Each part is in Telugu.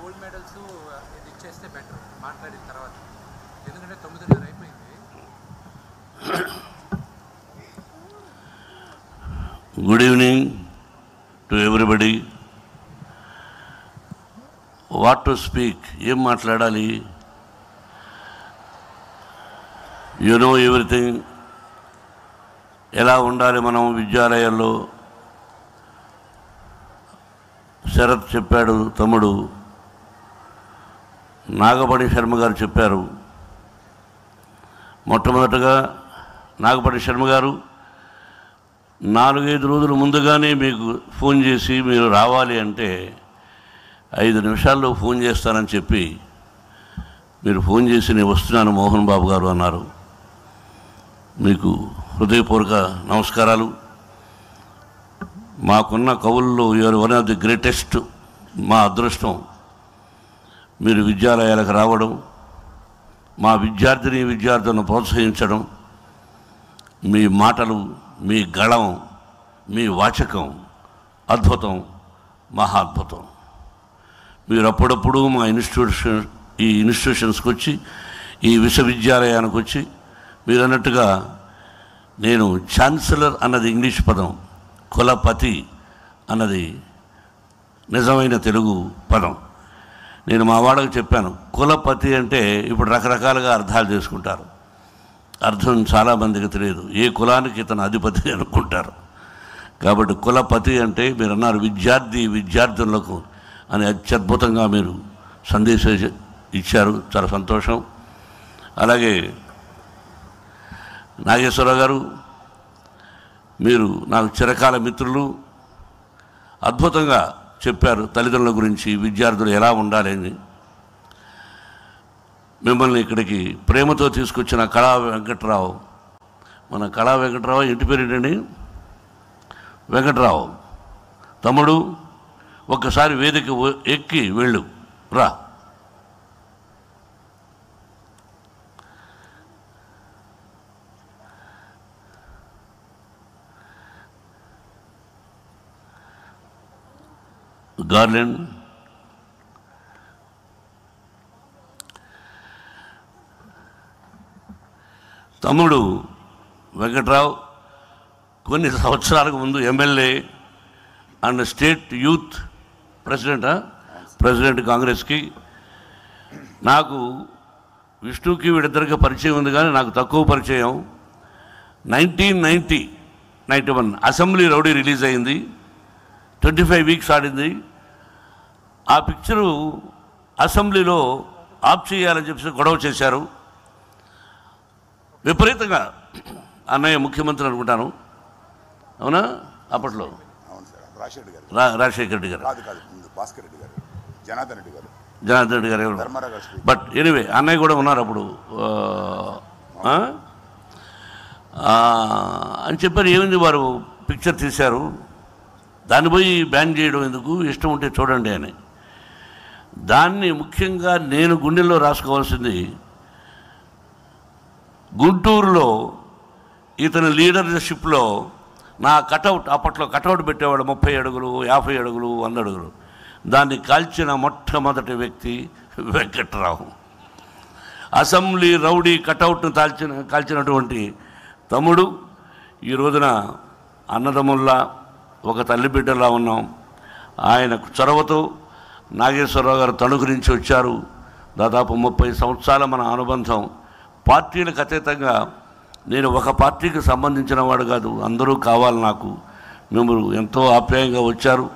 గోల్డ్ మెడల్స్ ఇది ఇచ్చేస్తే బెటర్ మాట్లాడిన తర్వాత, ఎందుకంటే 9:30 అయిపోయింది. Good evening to everybody. What to speak, ఏం మాట్లాడాలి? You know everything. ఎలా ఉండాలి మనం విద్యాలయాల్లో? శరత్ చెప్పాడు, తమ్ముడు నాగపడి శర్మ గారు చెప్పారు. మొట్టమొదటగా నాగపడి శర్మ గారు 4-5 రోజుల ముందుగానే మీకు ఫోన్ చేసి మీరు రావాలి అంటే 5 నిమిషాల్లో ఫోన్ చేస్తానని చెప్పి మీరు ఫోన్ చేసి నేను వస్తున్నాను మోహన్ బాబు గారు అన్నారు. మీకు హృదయపూర్వక నమస్కారాలు. మాకున్న కవుల్లో you are one of the greatest. మా అదృష్టం మీరు విద్యాలయాలకు రావడం, మా విద్యార్థులను ప్రోత్సహించడం, మీ మాటలు, మీ గళం, మీ వాచకం అద్భుతం, మహా అద్భుతం. మీరు అప్పుడప్పుడు మా ఇన్స్టిట్యూషన్స్కి వచ్చి, ఈ విశ్వవిద్యాలయానికి వచ్చి, మీరు అన్నట్టుగా నేను ఛాన్సలర్ అన్నది ఇంగ్లీష్ పదం, కులపతి అన్నది నిజమైన తెలుగు పదం. నేను మా వాళ్ళకి చెప్పాను, కులపతి అంటే ఇప్పుడు రకరకాలుగా అర్థాలు చేసుకుంటారు. అర్థం చాలామందికి తెలియదు. ఏ కులానికి ఇతను అధిపతి అనుకుంటారు. కాబట్టి కులపతి అంటే మీరు అన్నారు విద్యార్థులకు అని అత్యద్భుతంగా మీరు సందేశం ఇచ్చారు. చాలా సంతోషం. అలాగే నాగేశ్వరరావు గారు, మీరు నాకు చిరకాల మిత్రులు, అద్భుతంగా చెప్పారు తల్లిదండ్రుల గురించి, విద్యార్థులు ఎలా ఉండాలి అని. మిమ్మల్ని ఇక్కడికి ప్రేమతో తీసుకొచ్చిన కళా వెంకట్రావు, మన కళా వెంకట్రావు ఇంటి పేరు ఏంటండి? వెంకట్రావు. తమ్ముడు ఒక్కసారి వేదిక ఎక్కి వెళ్ళు రా. గార్లెండ్, తమ్ముడు వెంకట్రావు కొన్ని సంవత్సరాలకు ముందు MLA and state youth president కాంగ్రెస్కి. నాకు విష్ణుకి వీడిద్దరికి పరిచయం ఉంది, కానీ నాకు తక్కువ పరిచయం. 1991 అసెంబ్లీ రౌడీ రిలీజ్ అయింది. 25 వీక్స్ ఆడింది. ఆ పిక్చరు అసెంబ్లీలో ఆఫ్ చేయాలని చెప్పి గొడవ చేశారు విపరీతంగా. అన్నయ్య ముఖ్యమంత్రి అనుకుంటాను, అవునా? అప్పట్లో రాజశేఖర రెడ్డి గారు, జనార్దన్ రెడ్డి గారు ఎవరు, బట్ ఎనీవే అన్నయ్య కూడా ఉన్నారు అప్పుడు అని చెప్పారు. ఏమైంది, వారు పిక్చర్ తీశారు, దాన్ని పోయి బ్యాన్ చేయడం ఎందుకు, ఇష్టం ఉంటే చూడండి అని. దాన్ని ముఖ్యంగా నేను గుండెల్లో రాసుకోవాల్సింది, గుంటూరులో ఇతని లీడర్షిప్లో నా కటౌట్, అప్పట్లో కటౌట్ పెట్టేవాడు 30 అడుగులు, 50 అడుగులు, 100 అడుగులు. దాన్ని కాల్చిన మొట్టమొదటి వ్యక్తి వెంకట్రావు. అసెంబ్లీ రౌడీ కటౌట్ను కాల్చినటువంటి తమ్ముడు. ఈ రోజున అన్నదమ్ముల్లా ఒక తల్లి బిడ్డలా ఉన్నాం. ఆయన చొరవతో నాగేశ్వరరావు గారు తణుకు నుంచి వచ్చారు. దాదాపు 30 సంవత్సరాల మన అనుబంధం. పార్టీలకు అతీతంగా నేను ఒక పార్టీకి సంబంధించిన వాడు కాదు, అందరూ కావాలి నాకు. మేము ఎంతో ఆప్యాయంగా వచ్చారు.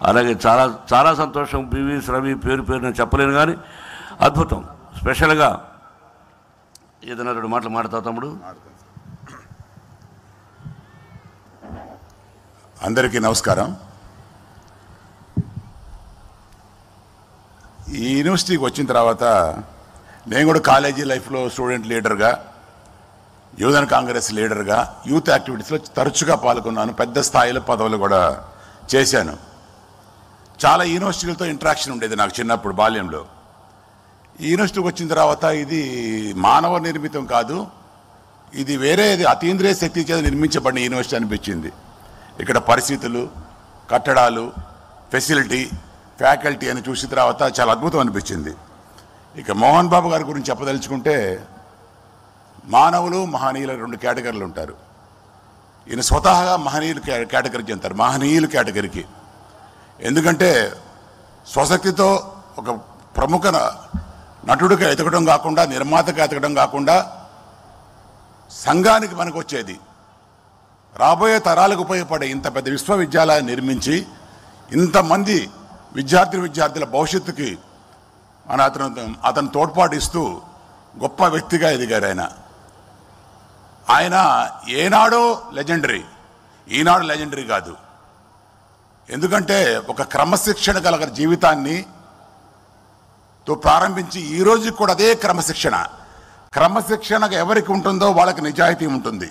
అలాగే చాలా చాలా సంతోషం. పివిఎస్ రవి పేరు నేను చెప్పలేను, కానీ అద్భుతం. స్పెషల్గా ఏదైనా 2 మాటలు మాట్లాడతావు తమ్ముడు? అందరికీ నమస్కారం. ఈ యూనివర్సిటీకి వచ్చిన తర్వాత నేను కూడా కాలేజీ లైఫ్లో స్టూడెంట్ లీడర్గా, యువజన కాంగ్రెస్ లీడర్గా, యూత్ యాక్టివిటీస్లో తరచుగా పాల్గొన్నాను. పెద్ద స్థాయిలో పదవులు కూడా చేశాను. చాలా యూనివర్సిటీలతో ఇంటరాక్షన్ ఉండేది నాకు చిన్నప్పుడు బాల్యంలో. ఈ యూనివర్సిటీకి వచ్చిన తర్వాత ఇది మానవ నిర్మితం కాదు, ఇది వేరేది అతీంద్రియ శక్తి చేత నిర్మించబడిన యూనివర్సిటీ అనిపించింది. ఇక్కడ పరిస్థితులు, కట్టడాలు, ఫెసిలిటీ ఫ్యాకల్టీ అని చూసిన తర్వాత చాలా అద్భుతం అనిపించింది. ఇక మోహన్ బాబు గారి గురించి చెప్పదలుచుకుంటే, మానవులు మహనీయులు 2 కేటగిరీలు ఉంటారు. ఈయన స్వతహాగా మహనీయులు కేటగిరీకి చెందుతారు, మహనీయులు కేటగిరీకి. ఎందుకంటే స్వశక్తితో ఒక ప్రముఖ నటుడిగా ఎదగడం కాకుండా, నిర్మాతగా ఎదగడం కాకుండా, సంఘానికి మనకు వచ్చేది రాబోయే తరాలకు ఉపయోగపడే ఇంత పెద్ద విశ్వవిద్యాలయాన్ని నిర్మించి ఇంతమంది విద్యార్థుల భవిష్యత్తుకి అతను తోడ్పాటు ఇస్తూ గొప్ప వ్యక్తిగా ఎదిగారు. ఆయన ఏనాడో లెజెండరీ, ఈనాడు లెజెండరీ కాదు. ఎందుకంటే ఒక క్రమశిక్షణ గల జీవితాన్ని ప్రారంభించి ఈ రోజుకి కూడా అదే క్రమశిక్షణ ఎవరికి ఉంటుందో వాళ్ళకి నిజాయితీ ఉంటుంది,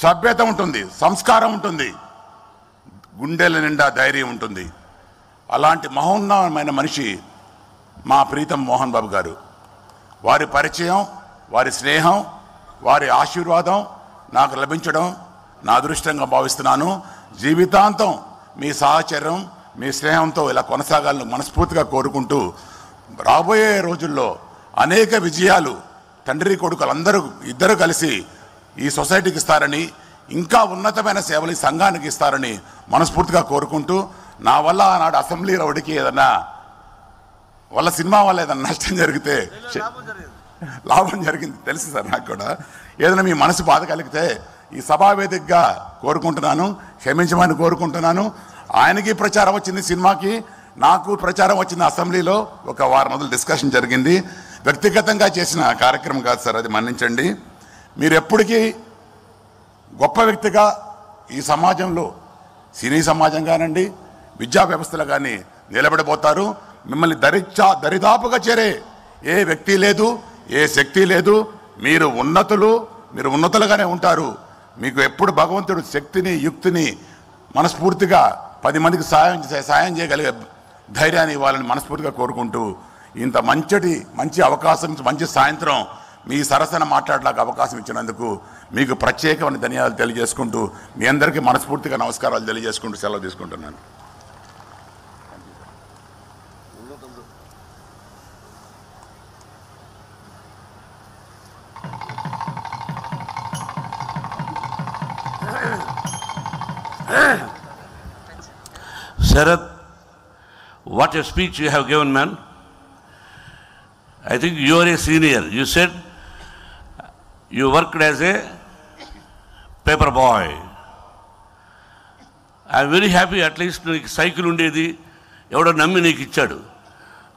సభ్యత ఉంటుంది, సంస్కారం ఉంటుంది, గుండెల నిండా ధైర్యం ఉంటుంది. అలాంటి మహోన్నతమైన మనిషి మా ప్రీతం మోహన్ బాబు గారు. వారి పరిచయం, వారి స్నేహం, వారి ఆశీర్వాదం నాకు లభించడం నా అదృష్టంగా భావిస్తున్నాను. జీవితాంతం మీ సహచర్యం, మీ స్నేహంతో ఇలా కొనసాగాలని మనస్ఫూర్తిగా కోరుకుంటూ, రాబోయే రోజుల్లో అనేక విజయాలు తండ్రి కొడుకులందరూ ఇద్దరు కలిసి ఈ సొసైటీకి ఇస్తారని, ఇంకా ఉన్నతమైన సేవలు ఈ సంఘానికి ఇస్తారని మనస్ఫూర్తిగా కోరుకుంటూ, నా వల్ల ఆనాడు అసెంబ్లీ రౌడీకి ఏదన్నా వాళ్ళ సినిమా వల్ల ఏదన్నా నష్టం జరిగితే, లాభం జరిగింది తెలుసు సార్ నాకు కూడా, ఏదైనా మీ మనసు బాధ కలిగితే ఈ సభావేదికగా కోరుకుంటున్నాను, క్షమించమని కోరుకుంటున్నాను. ఆయనకి ప్రచారం వచ్చింది సినిమాకి, నాకు ప్రచారం వచ్చింది అసెంబ్లీలో. ఒక వారం రోజులు డిస్కషన్ జరిగింది. వ్యక్తిగతంగా చేసిన కార్యక్రమం కాదు సార్, అది మన్నించండి. మీరు ఎప్పటికీ గొప్ప వ్యక్తిగా ఈ సమాజంలో, సినీ సమాజం కానండి, విద్యా వ్యవస్థలో కానీ నిలబడిపోతారు. మిమ్మల్ని దరిదాపుగా చేరే ఏ వ్యక్తి లేదు, ఏ శక్తి లేదు. మీరు ఉన్నతులుగానే ఉంటారు. మీకు ఎప్పుడు భగవంతుడు శక్తిని, యుక్తిని, మనస్ఫూర్తిగా 10 మందికి సాయం చేయగలిగే ధైర్యాన్ని ఇవ్వాలని మనస్ఫూర్తిగా కోరుకుంటూ, ఇంత మంచి అవకాశం, మంచి సాయంత్రం మీ సరసన మాట్లాడడానికి అవకాశం ఇచ్చినందుకు మీకు ప్రత్యేకమైన ధన్యవాదాలు తెలియజేసుకుంటూ, మీ అందరికీ మనస్ఫూర్తిగా నమస్కారాలు తెలియజేసుకుంటూ సెలవు తీసుకుంటున్నాను. Sarath, what a speech you have given, man. I think you are a senior. You said you worked as a paper boy. I am very happy, at least నీకు సైకిల్ ఉండేది, ఎవడో నమ్మి నీకు ఇచ్చాడు.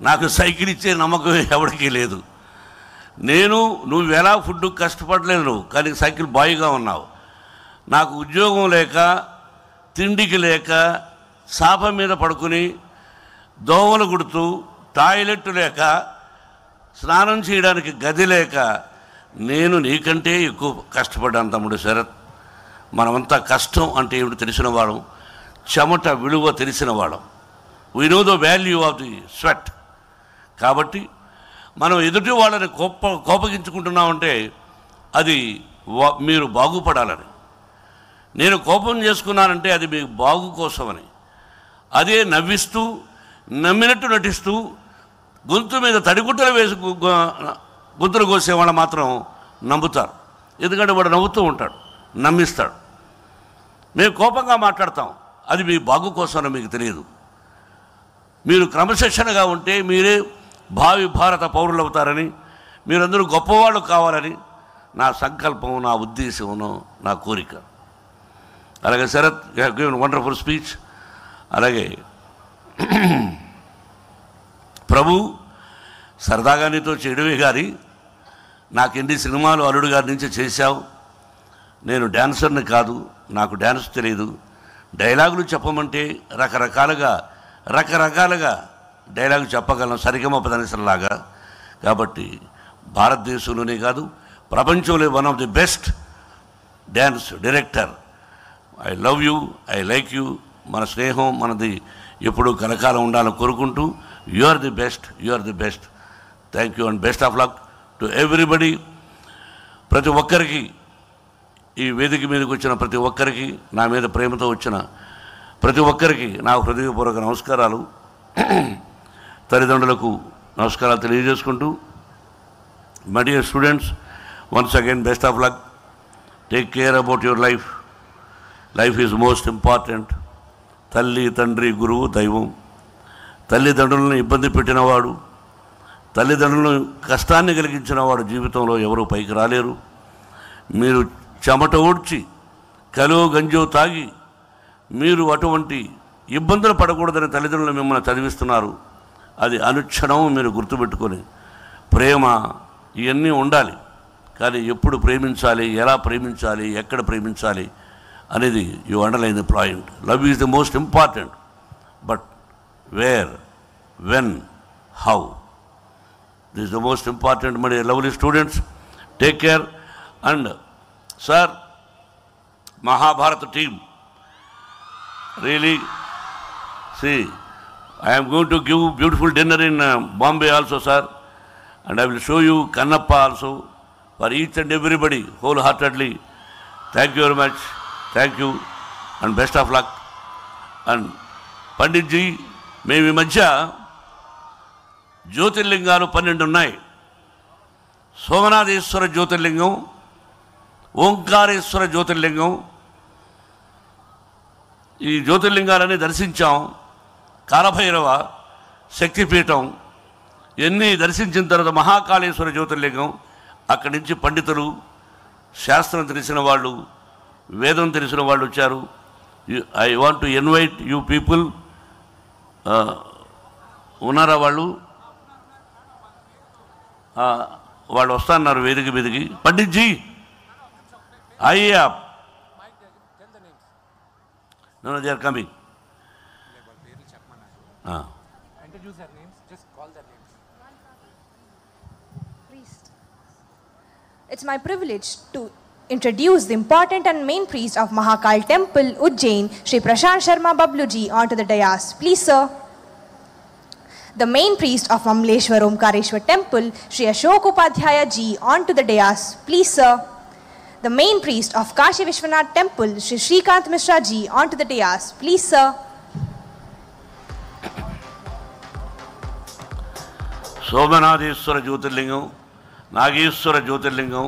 నాకు సైకిల్ ఇచ్చే నమ్మకం ఎవరికి లేదు. నువ్వు ఎలా ఫుడ్ కష్టపడలేదు నువ్వు, కానీ సైకిల్ బాయ్గా ఉన్నావు. నాకు ఉద్యోగం లేక, తిండికి లేక, సాప మీద పడుకుని దోమలు కుడుతూ, టాయిలెట్ లేక, స్నానం చేయడానికి గది లేక, నేను నీకంటే ఎక్కువ కష్టపడ్డాను తమ్ముడు శరత్. మనమంతా కష్టం అంటే ఏమిటి తెలిసిన వాళ్ళం, చెమట విలువ తెలిసిన వాళ్ళం. We know the value of the sweat. కాబట్టి మనం ఎదుటి వాళ్ళని కోపగించుకుంటున్నామంటే అది మీరు బాగుపడాలని. నేను కోపం చేసుకున్నానంటే అది మీకు బాగు కోసమని. అదే నవ్విస్తూ, నమ్మినట్టు నటిస్తూ, గొంతు మీద తడిగుట్టలు వేసి గొంతులు కోసేవాళ్ళు మాత్రం నమ్ముతారు. ఎందుకంటే వాడు నవ్వుతూ ఉంటాడు, నమ్మిస్తాడు. మేము కోపంగా మాట్లాడతాం, అది మీ బాగు కోసమని మీకు తెలియదు. మీరు క్రమశిక్షణగా ఉంటే మీరే భావి భారత పౌరులు అవుతారని, మీరందరూ గొప్పవాళ్ళు కావాలని నా సంకల్పం, నా ఉద్దేశం, నా కోరిక. అలాగే Sharath, you have given wonderful speech. అలాగే ప్రభు, సరదాగా నీతో చేయడమే కానీ నాకు ఎన్ని సినిమాలు అల్లుడు గారి నుంచి చేశావు. నేను డ్యాన్సర్ని కాదు, నాకు డ్యాన్స్ తెలియదు. డైలాగులు చెప్పమంటే రకరకాలుగా డైలాగు చెప్పగలను, సరిగమ పదనిసలాగా. కాబట్టి భారతదేశంలోనే కాదు, ప్రపంచంలో one of the best dance director. I love you, I like you. మన స్నేహం మనది ఎప్పుడూ కలకాలం ఉండాలని కోరుకుంటూ, you are the best. Thank you and best of luck to everybody. ప్రతి ఒక్కరికి, ఈ వేదిక మీదకి వచ్చిన ప్రతి ఒక్కరికి, నా మీద ప్రేమతో వచ్చిన ప్రతి ఒక్కరికి నా హృదయపూర్వక నమస్కారాలు. తల్లిదండ్రులకు నమస్కారాలు తెలియజేసుకుంటూ, my dear students, once again best of luck. Take care about your life. Life is most important. తల్లి, తండ్రి, గురువు, దైవం. తల్లిదండ్రులను ఇబ్బంది పెట్టినవాడు, తల్లిదండ్రులను కష్టాన్ని కలిగించిన వాడు జీవితంలో ఎవరూ పైకి రాలేరు. మీరు చెమట ఓడ్చి కలో గంజో తాగి మీరు అటువంటి ఇబ్బందులు పడకూడదని తల్లిదండ్రులు మిమ్మల్ని చదివిస్తున్నారు. అది అనుక్షణం మీరు గుర్తుపెట్టుకొని, ప్రేమ ఇవన్నీ ఉండాలి, కానీ ఎప్పుడు ప్రేమించాలి, ఎలా ప్రేమించాలి, ఎక్కడ ప్రేమించాలి అనేది you underline the point. Love is the most important, but where, when, how, this is the most important. My lovely students, take care. And sir, Mahabharata team, really, see, I am going to give beautiful dinner in Bombay also, sir, and I will show you Kannappa also for each and everybody wholeheartedly. Thank you very much. Thank you and best of luck. And Pandit ji, మేము ఈ మధ్య జ్యోతిర్లింగాలు 12 ఉన్నాయి. సోమనాథేశ్వర జ్యోతిర్లింగం, ఓంకారేశ్వర జ్యోతిర్లింగం, ఈ జ్యోతిర్లింగాలని దర్శించాం. కాలభైరవ శక్తిపీఠం ఎన్ని దర్శించిన తర్వాత మహాకాళేశ్వర జ్యోతిర్లింగం, అక్కడి నుంచి పండితులు, శాస్త్రం తెలిసిన వాళ్ళు, వేదం తెలిసిన వాళ్ళు వచ్చారు. I want to invite you people. ఉన్నారా వాళ్ళు? వాళ్ళు వస్తున్నారు వేదిక మీదకి. పండిత్ జీ అయ్యా, no, they are coming. Introduce their names, just call their names. Priest. It's my privilege to introduce the important and main priest of Mahakal Temple, Ujjain, Shri Prashant Sharma Babluji, onto the dais. Please, sir. The main priest of Mamleshwar Omkareshwar Temple, Shri Ashok Upadhyaya ji, onto the dais. Please, sir. The main priest of Kashi Vishwanath Temple, Shri Shrikant Mishra ji, onto the dais. Please, sir. Somanatheswara జ్యోతిర్లింగం, నాగేశ్వర జ్యోతిర్లింగం,